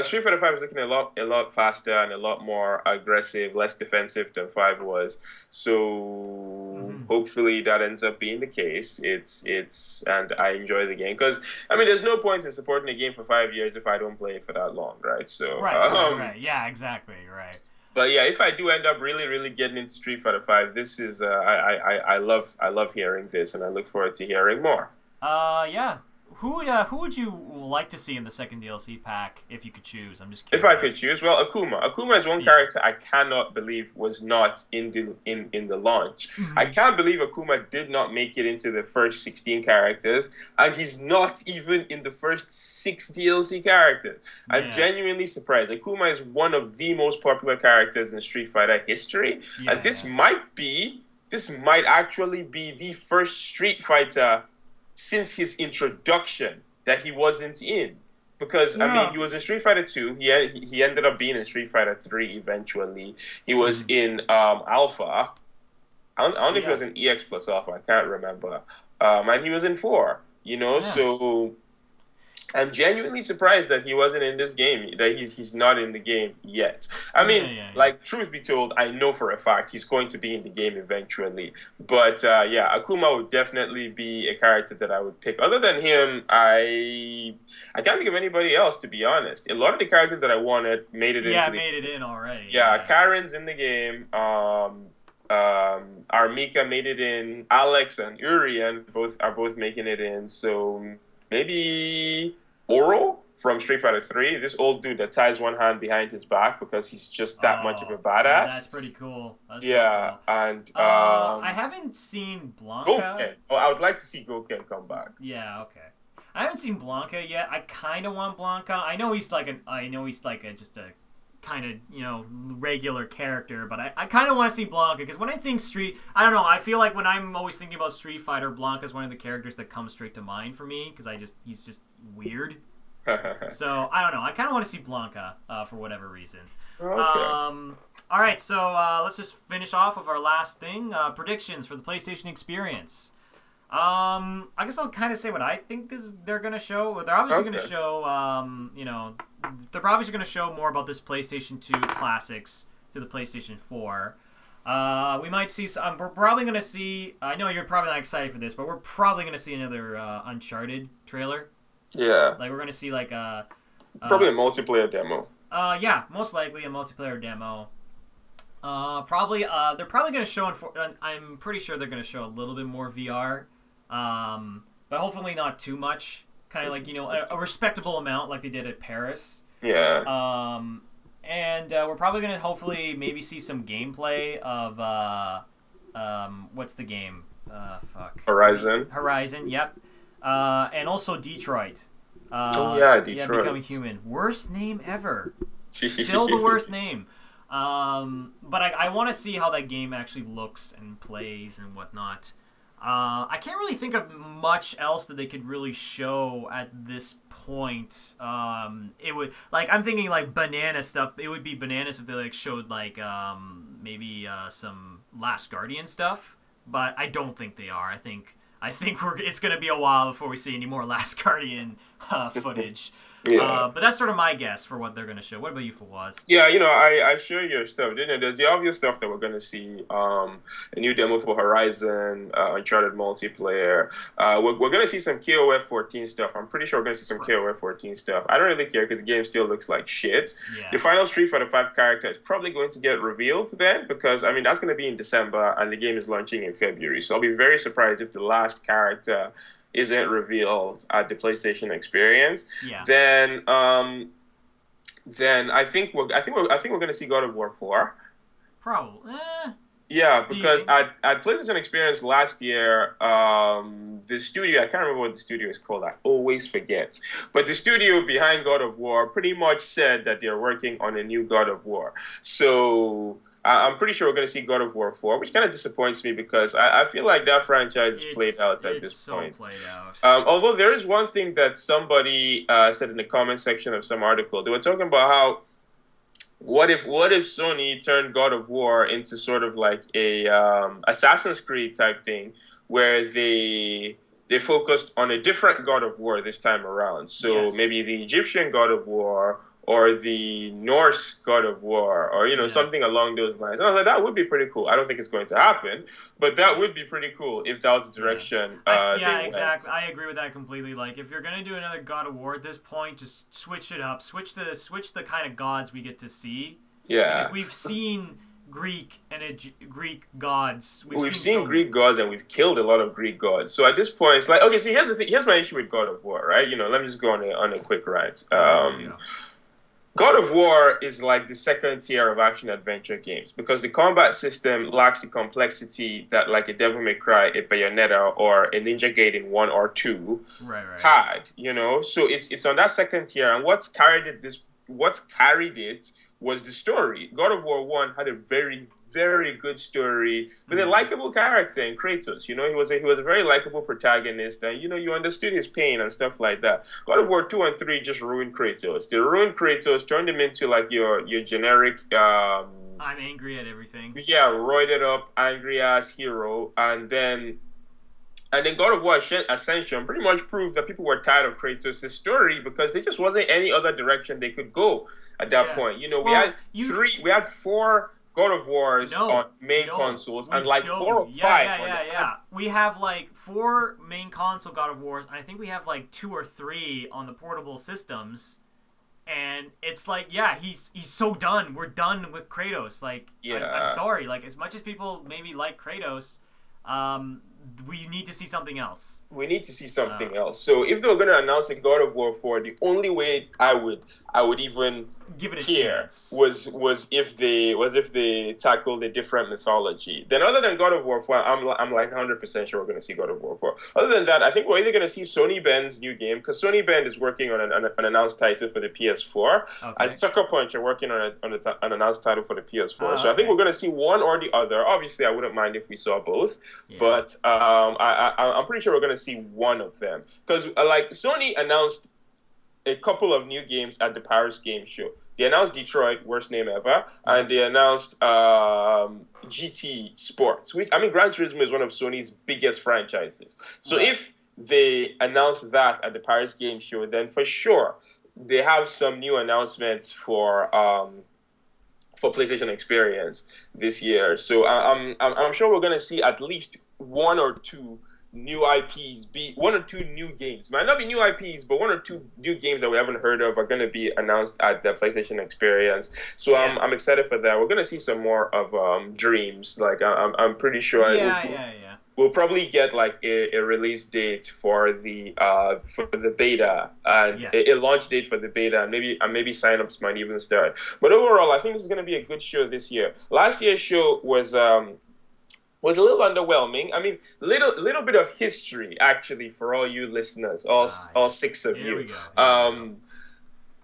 Street Fighter 5 is looking a lot faster and a lot more aggressive, less defensive than 5 was. So hopefully that ends up being the case. And I enjoy the game, because there's no point in supporting a game for 5 years if I don't play it for that long, right? So right, yeah, exactly, right. But yeah, if I do end up really, really getting into Street Fighter 5, this is I love hearing this, and I look forward to hearing more. Yeah. Who would you like to see in the second DLC pack if you could choose? I'm just curious. If I could choose, well, Akuma. Akuma is one character I cannot believe was not in the launch. I can't believe Akuma did not make it into the first 16 characters, and he's not even in the first 6 DLC characters. I'm genuinely surprised. Akuma is one of the most popular characters in Street Fighter history, and this might actually be the first Street Fighter since his introduction that he wasn't in, because he was in Street Fighter 2. He ended up being in Street Fighter 3 eventually. He was in Alpha. I don't know if he was in EX plus Alpha. I can't remember. And he was in 4. So I'm genuinely surprised that he wasn't in this game, that he's not in the game yet. I mean, like, truth be told, I know for a fact he's going to be in the game eventually. But yeah, Akuma would definitely be a character that I would pick. Other than him, I can't think of anybody else, to be honest. A lot of the characters that I wanted made it made it in already. Yeah, Karen's in the game. Armika made it in. Alex and Urian are both making it in. So maybe Oro from Street Fighter 3, this old dude that ties one hand behind his back because he's just that much of a badass. That's pretty cool. And I haven't seen Blanca. Goken. Oh, I would like to see Goken come back. Yeah, okay. I haven't seen Blanca yet. I kind of want Blanca. I know he's like just a kind of, regular character, but I kind of want to see Blanca because when I think I don't know, I feel like when I'm always thinking about Street Fighter, Blanca's one of the characters that comes straight to mind for me because he's just weird. So I don't know. I kind of want to see Blanca for whatever reason. Okay. All right, so let's just finish off with our last thing: predictions for the PlayStation Experience. I guess I'll kind of say what I think they're gonna show. They're obviously gonna show, they're obviously gonna show more about this PlayStation 2 classics to the PlayStation 4. We might see. We're probably gonna see. I know you're probably not excited for this, but we're probably gonna see another Uncharted trailer. Yeah. Like we're gonna see like probably a multiplayer demo. Yeah, most likely a multiplayer demo. Probably they're probably gonna show. I'm pretty sure they're gonna show a little bit more VR, but hopefully not too much. Kind of like a respectable amount, like they did at Paris. Yeah. And we're probably gonna hopefully maybe see some gameplay of what's the game? Horizon. Horizon. Yep. And also Detroit. Detroit. Yeah, Becoming Human. Worst name ever. Still the worst name. But I want to see how that game actually looks and plays and whatnot. I can't really think of much else that they could really show at this point. It would I'm thinking like banana stuff. It would be bananas if they showed maybe some Last Guardian stuff. But I don't think they are. I think it's going to be a while before we see any more Last Guardian footage. Yeah. But that's sort of my guess for what they're going to show. What about you, Fawaz? Yeah, I share your stuff. There's the obvious stuff that we're going to see. A new demo for Horizon, Uncharted multiplayer. We're going to see some KOF 14 stuff. I'm pretty sure we're going to see some KOF 14 stuff. I don't really care because the game still looks like shit. Yeah. The final Street Fighter 5 character is probably going to get revealed then because, that's going to be in December and the game is launching in February. So I'll be very surprised if the last character isn't revealed at the PlayStation Experience. Yeah. Then I think we're going to see God of War 4. Probably. Yeah, because at PlayStation Experience last year, the studio, I can't remember what the studio is called. I always forget. But the studio behind God of War pretty much said that they're working on a new God of War. So I'm pretty sure we're going to see God of War 4, which kind of disappoints me because I feel like that franchise is played out at this point. It's so played out. Although there is one thing that somebody said in the comment section of some article. They were talking about how what if Sony turned God of War into sort of like a Assassin's Creed type thing where they focused on a different God of War this time around. So maybe the Egyptian God of War or the Norse God of War, or something along those lines. And I was like, that would be pretty cool. I don't think it's going to happen, but that would be pretty cool if that was the direction. Exactly. I agree with that completely. Like, if you're gonna do another God of War at this point, just switch it up. Switch the kind of gods we get to see. Yeah. Because we've seen Greek and Greek gods. We've seen Greek gods and we've killed a lot of Greek gods. So at this point, it's like, okay, see, here's the thing. Here's my issue with God of War, right? Let me just go on a quick rant. God of War is like the second tier of action-adventure games because the combat system lacks the complexity that like a Devil May Cry, a Bayonetta, or a Ninja Gaiden 1 or 2 had, So it's on that second tier, and what's carried it was the story. God of War 1 had a very, very good story with a likable character in Kratos. He was a very likable protagonist, and you understood his pain and stuff like that. God of War 2 and 3 just ruined Kratos. They ruined Kratos, turned him into like your generic I'm angry at everything. Yeah, roided up, angry ass hero, and then And then God of War Ascension pretty much proved that people were tired of Kratos' story because there just wasn't any other direction they could go at that point. You know, we had four God of Wars on main consoles and like don't. 4 or 5. We have like 4 main console God of Wars, and I think we have like 2 or 3 on the portable systems. And it's like, he's so done. We're done with Kratos. Like, I'm sorry. Like, as much as people maybe like Kratos, we need to see something else. We need to see something else. So if they were going to announce a God of War 4, the only way I would even give it a chance was if they tackled a different mythology. Then other than God of War 4, I'm like 100% sure we're going to see God of War 4. Other than that, I think we're either going to see Sony Bend's new game, because Sony Bend is working on an announced title for the PS4, and Sucker Punch are working on an announced title for the PS4. So I think we're going to see one or the other. Obviously, I wouldn't mind if we saw both, but I'm pretty sure we're going to see one of them, because like Sony announced a couple of new games at the Paris Game Show. They announced Detroit, worst name ever, and they announced GT Sports, which, I mean, Gran Turismo is one of Sony's biggest franchises. So if they announce that at the Paris Game Show, then for sure they have some new announcements for PlayStation Experience this year. So I'm sure we're going to see at least 1 or 2 new IPs, be 1 or 2 new games. Might not be new IPs, but 1 or 2 new games that we haven't heard of are going to be announced at the PlayStation Experience. So I'm excited for that. We're going to see some more of Dreams. Like I'm pretty sure. We'll probably get like a release date for the beta and a launch date for the beta, and maybe signups might even start. But overall, I think this is going to be a good show this year. Last year's show was a little underwhelming. I mean, little bit of history actually for all you listeners, all 6 of you.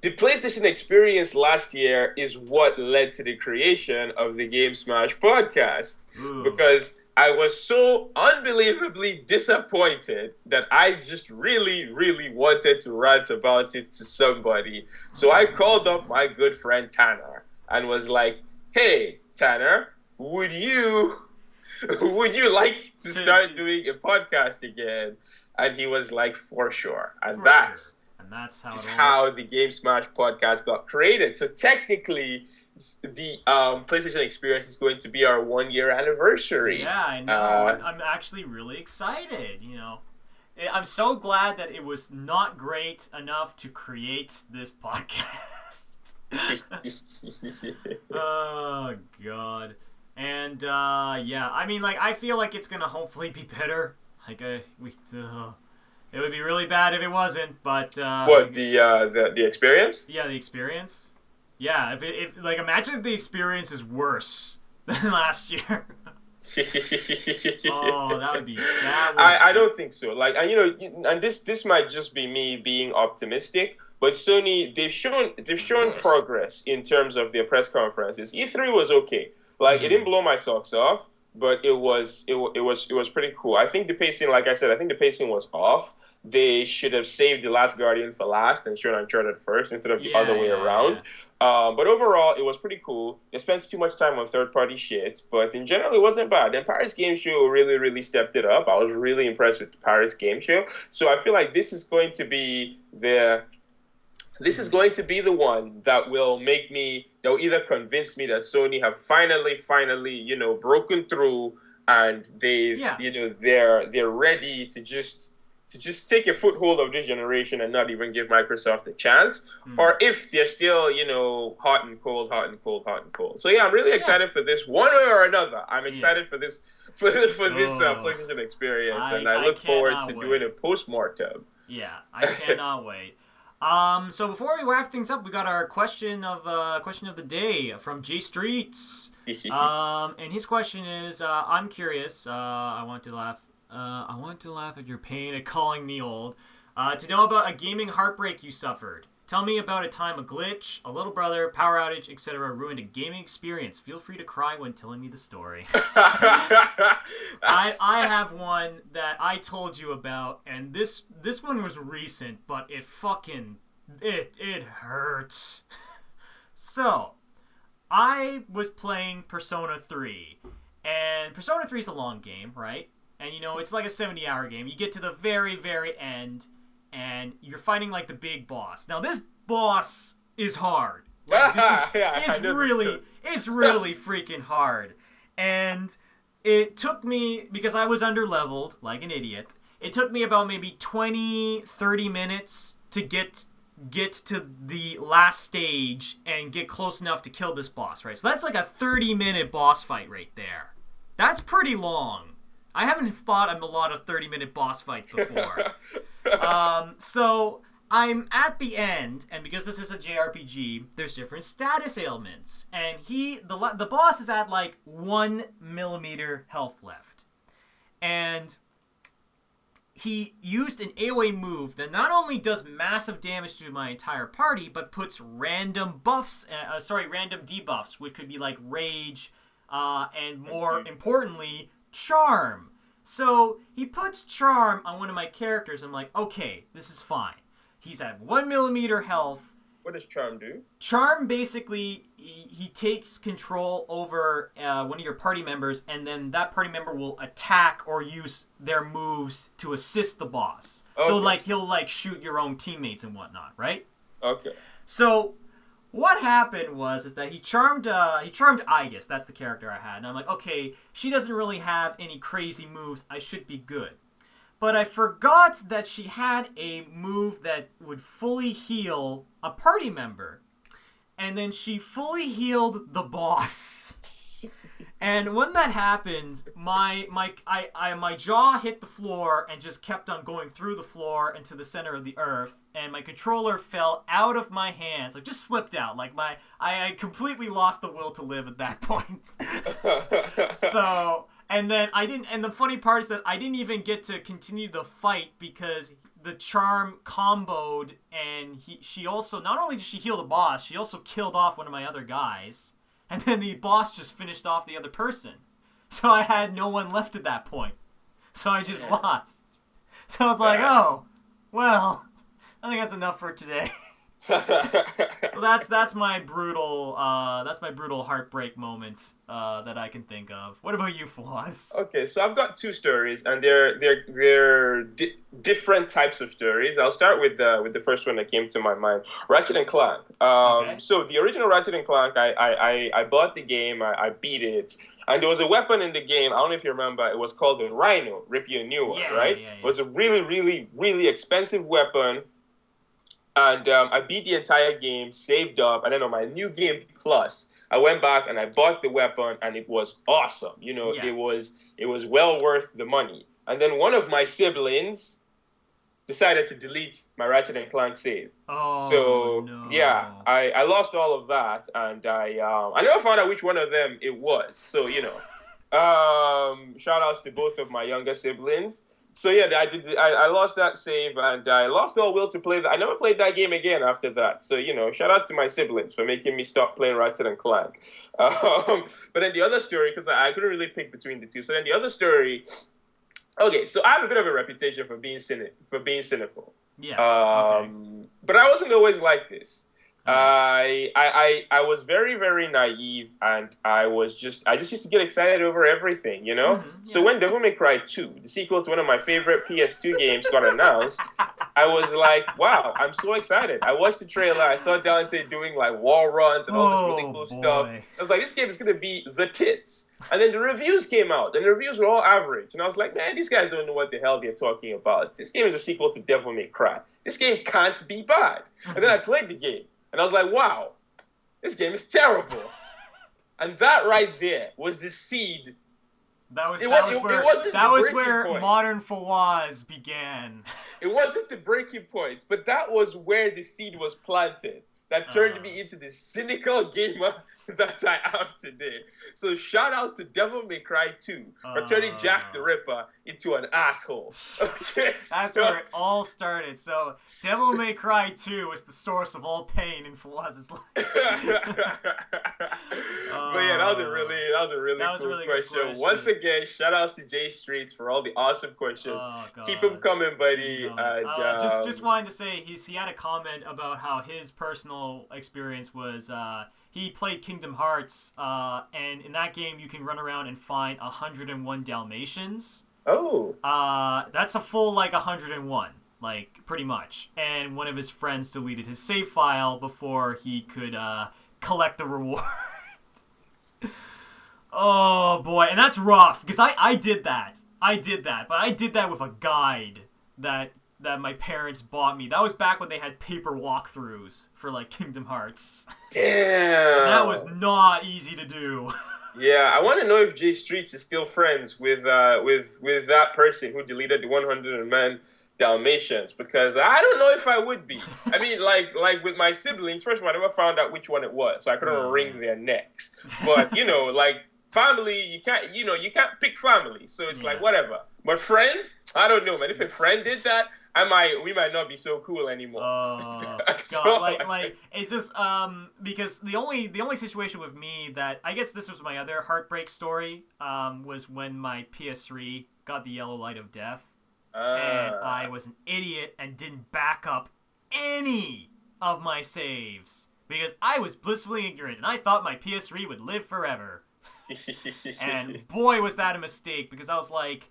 The PlayStation Experience last year is what led to the creation of the Game Smash podcast, because I was so unbelievably disappointed that I just really, really wanted to rant about it to somebody. So I called up my good friend Tanner and was like, "Hey, Tanner, would you like to start doing a podcast again?" And he was like, "For sure." And that's how the Game Smash podcast got created. So technically, the PlayStation Experience is going to be our 1-year anniversary. Yeah, I know. I'm actually really excited. You know, I'm so glad that it was not great enough to create this podcast. Oh God. And I mean, like, I feel like it's gonna hopefully be better. Like, it would be really bad if it wasn't. But what, the experience? Yeah, the experience. Yeah, if like, imagine if the experience is worse than last year. Oh, that would be. I don't think so. Like, and you know, and this might just be me being optimistic, but Sony, they've shown progress in terms of their press conferences. E3 was okay. Like, it didn't blow my socks off, but it was pretty cool. I think the pacing, like I said, the pacing was off. They should have saved The Last Guardian for last and shown Uncharted first instead of the other way around. But overall, it was pretty cool. They spent too much time on third-party shit, but in general, it wasn't bad. And Paris Game Show really, really stepped it up. I was really impressed with the Paris Game Show. So I feel like this is going to be the one that will they'll either convince me that Sony have finally, you know, broken through, and they're ready to just take a foothold of this generation and not even give Microsoft a chance, or if they're still, you know, hot and cold. So yeah, I'm really excited for this one way or another. I'm excited for this PlayStation Experience, and I look forward to doing a post-mortem. Yeah, I cannot wait. So before we wrap things up, we got our question of the day from J Streets. And his question is, I'm curious. I want to laugh at your pain at calling me old. To know about a gaming heartbreak you suffered. Tell me about a time a glitch, a little brother, power outage, etc. ruined a gaming experience. Feel free to cry when telling me the story. I have one that I told you about, and this one was recent, but it hurts. So, I was playing Persona 3, and Persona 3 is a long game, right? And, it's like a 70-hour game. You get to the very, very end, and you're fighting, like, the big boss. Now, this boss is hard. Like, it's really freaking hard. And it took me, because I was underleveled, like an idiot, it took me about maybe 20, 30 minutes to get to the last stage and get close enough to kill this boss, right? So that's like a 30-minute boss fight right there. That's pretty long. I haven't fought a lot of 30-minute boss fights before. So I'm at the end, and because this is a JRPG, there's different status ailments. And the boss is at like 1 millimeter health left. And he used an AoE move that not only does massive damage to my entire party, but puts random debuffs, which could be like rage, and more importantly, charm. So he puts charm on one of my characters. I'm like, okay, this is fine. He's at 1 millimeter health. What does charm do? Charm basically, he takes control over one of your party members, and then that party member will attack or use their moves to assist the boss. Okay. So like he'll like shoot your own teammates and whatnot, right? Okay. So what happened is that he charmed Aegis. That's the character I had, and I'm like, okay, she doesn't really have any crazy moves. I should be good. But I forgot that she had a move that would fully heal a party member. And then she fully healed the boss. And when that happened, my jaw hit the floor and just kept on going through the floor into the center of the earth. And my controller fell out of my hands. Like, just slipped out. Like, I completely lost the will to live at that point. So... And then and the funny part is that I didn't even get to continue the fight because the charm comboed, and she also, not only did she heal the boss, she also killed off one of my other guys, and then the boss just finished off the other person. So I had no one left at that point. So I just lost. So I was like, oh, well, I think that's enough for today. So that's my brutal heartbreak moment that I can think of. What about you, Fawaz? Okay, so I've got two stories, and they're different types of stories. I'll start with the first one that came to my mind, Ratchet and Clank. Okay. So the original Ratchet and Clank, I bought the game, I beat it, and there was a weapon in the game. I don't know if you remember. It was called the Rhino. Rip you a new one, right? Yeah. It was a really, really, really expensive weapon. And I beat the entire game, saved up, and then on my new game plus, I went back and I bought the weapon, and it was awesome. It was well worth the money. And then one of my siblings decided to delete my Ratchet and Clank save. Oh, so no. Yeah, I lost all of that, and I never found out which one of them it was. So shout outs to both of my younger siblings. So yeah, I lost that save, and I lost all will to play that. I never played that game again after that. So shout outs to my siblings for making me stop playing Ratchet and Clank. But then the other story, because I couldn't really pick between the two. So then the other story. Okay, so I have a bit of a reputation for being cynical. Yeah. Okay. But I wasn't always like this. I was very, very naive, and I just used to get excited over everything, Mm-hmm, yeah. So when Devil May Cry 2, the sequel to one of my favorite PS2 games, got announced, I was like, wow, I'm so excited. I watched the trailer, I saw Dante doing like wall runs and all this really cool stuff. I was like, this game is going to be the tits. And then the reviews came out, and the reviews were all average. And I was like, man, these guys don't know what the hell they're talking about. This game is a sequel to Devil May Cry. This game can't be bad. And then I played the game. And I was like, wow, this game is terrible. And that right there was the seed. That was where modern Fawaz began. It wasn't the breaking point, but that was where the seed was planted. That turned me into the cynical gamer that I am today. So shout outs to Devil May Cry 2 for turning Jack the Ripper into an asshole. Okay, that's where it all started. So Devil May Cry 2 was the source of all pain in Fawaz's life. But yeah, that was a really cool question. Once again, shout outs to Jay Streets for all the awesome questions. Keep them coming, buddy. Just wanted to say he had a comment about how his personal experience was he played Kingdom Hearts and in that game you can run around and find 101 Dalmatians, Oh. That's a full, like, 101. Like, pretty much. And one of his friends deleted his save file before he could, collect the reward. Oh, boy. And that's rough, because I did that. But I did that with a guide that my parents bought me. That was back when they had paper walkthroughs for, like, Kingdom Hearts. Damn. And that was not easy to do. Yeah, I want to know if Jay Streets is still friends with that person who deleted the 100 Dalmatians, because I don't know if I would be. I mean, like with my siblings, first of all, I never found out which one it was, so I couldn't wring their necks. But like family, you can't pick family, so it's like whatever. But friends, I don't know, man. If a friend did that, we might not be so cool anymore. Oh God, like it's just because the only situation with me that I guess this was my other heartbreak story was when my PS3 got the yellow light of death, and I was an idiot and didn't back up any of my saves because I was blissfully ignorant and I thought my PS3 would live forever. And boy, was that a mistake, because I was like,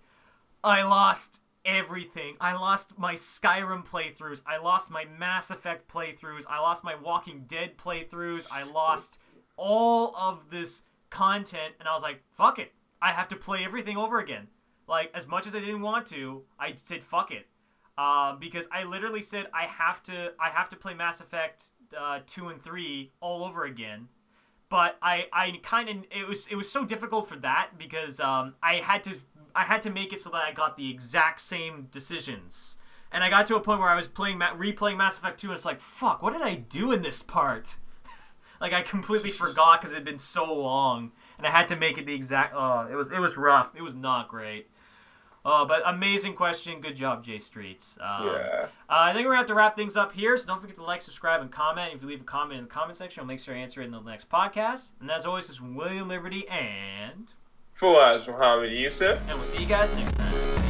I lost everything. I lost my Skyrim playthroughs. I lost my Mass Effect playthroughs. I lost my Walking Dead playthroughs. I lost all of this content, and I was like, fuck it. I have to play everything over again. Like, as much as I didn't want to, I said fuck it. Because I literally said I have to play Mass Effect 2 and 3 all over again. But it was so difficult for that because I had to make it so that I got the exact same decisions. And I got to a point where I was replaying Mass Effect 2, and it's like, fuck, what did I do in this part? Like, I completely forgot because it had been so long, and I had to make it the exact. Oh, it was rough. It was not great. Oh, but amazing question. Good job, Jay Streets. Yeah. I think we're going to have to wrap things up here, so don't forget to like, subscribe, and comment. If you leave a comment in the comment section, I'll make sure I answer it in the next podcast. And as always, this is William Liberty and... Fawaz Muhammad Yusuf. And we'll see you guys next time.